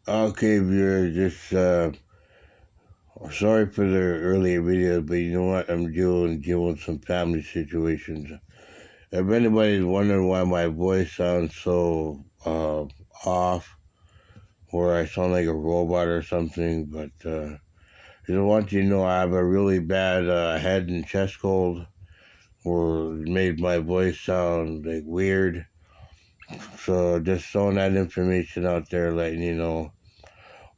Okay, viewer, just sorry for the earlier video, but you know what? I'm dealing with some family situations. If anybody's wondering why my voice sounds so off, or I sound like a robot or something, but just want you to know I have a really bad head and chest cold, or it made my voice sound like weird. So just throwing that information out there, letting you know.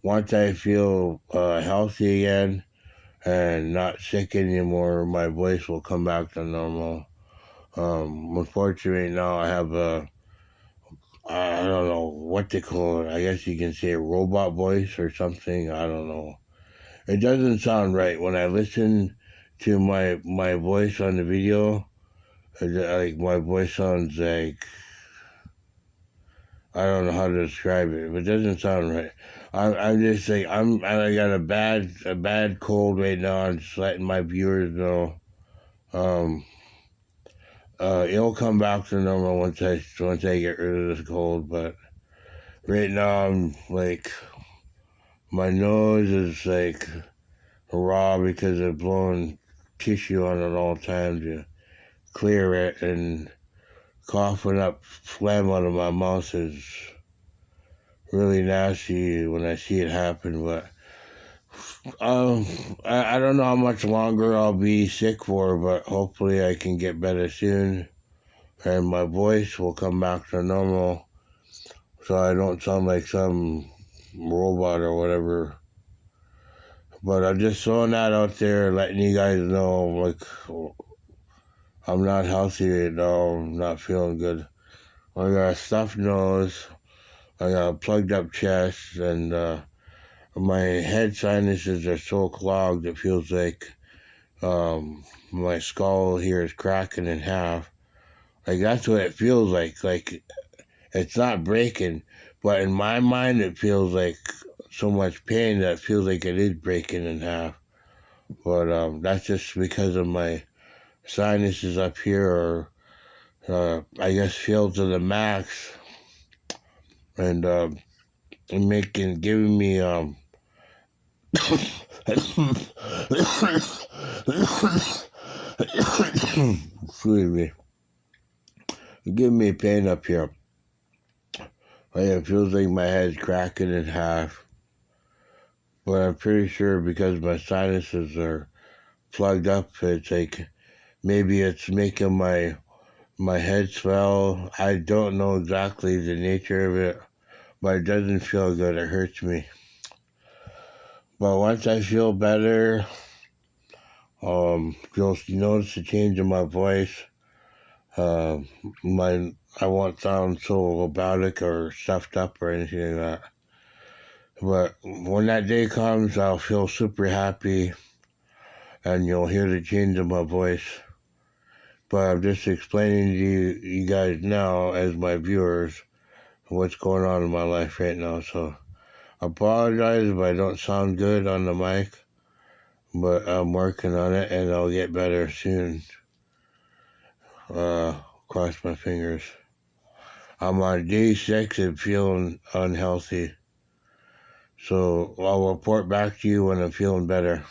Once I feel healthy again and not sick anymore, my voice will come back to normal. Unfortunately, now I have I don't know what they call it. I guess you can say a robot voice or something. I don't know. It doesn't sound right when I listen to my voice on the video. Like my voice sounds like I don't know how to describe it, but it doesn't sound right. I'm just like I got a bad cold right now. I'm just letting my viewers know. Um, it'll come back to normal once I get rid of this cold. But right now I'm like my nose is like raw because I've blown tissue on it all the time to clear it, and coughing up phlegm out of my mouth is really nasty when I see it happen. But um, I don't know how much longer I'll be sick for, but hopefully I can get better soon, and my voice will come back to normal, so I don't sound like some robot or whatever. But I'm just throwing that out there, letting you guys know, like, I'm not healthy right now. I'm not feeling good. I got a stuffed nose. I got a plugged up chest, and my head sinuses are so clogged it feels like my skull here is cracking in half. Like that's what it feels like. Like it's not breaking, but in my mind it feels like so much pain that it feels like it is breaking in half. But that's just because of my sinuses up here are, I guess, filled to the max, and giving me excuse me, giving me pain up here. Like it feels like my head's cracking in half, but I'm pretty sure because my sinuses are plugged up, it's like maybe it's making my head swell. I don't know exactly the nature of it, but it doesn't feel good. It hurts me. But once I feel better, you'll notice a change in my voice. Uh, I won't sound so robotic or stuffed up or anything like that. But when that day comes, I'll feel super happy, and you'll hear the change in my voice. But I'm just explaining to you guys now, as my viewers, what's going on in my life right now. So I apologize if I don't sound good on the mic, but I'm working on it, and I'll get better soon. Cross my fingers. I'm on day 6 and feeling unhealthy. So I'll report back to you when I'm feeling better.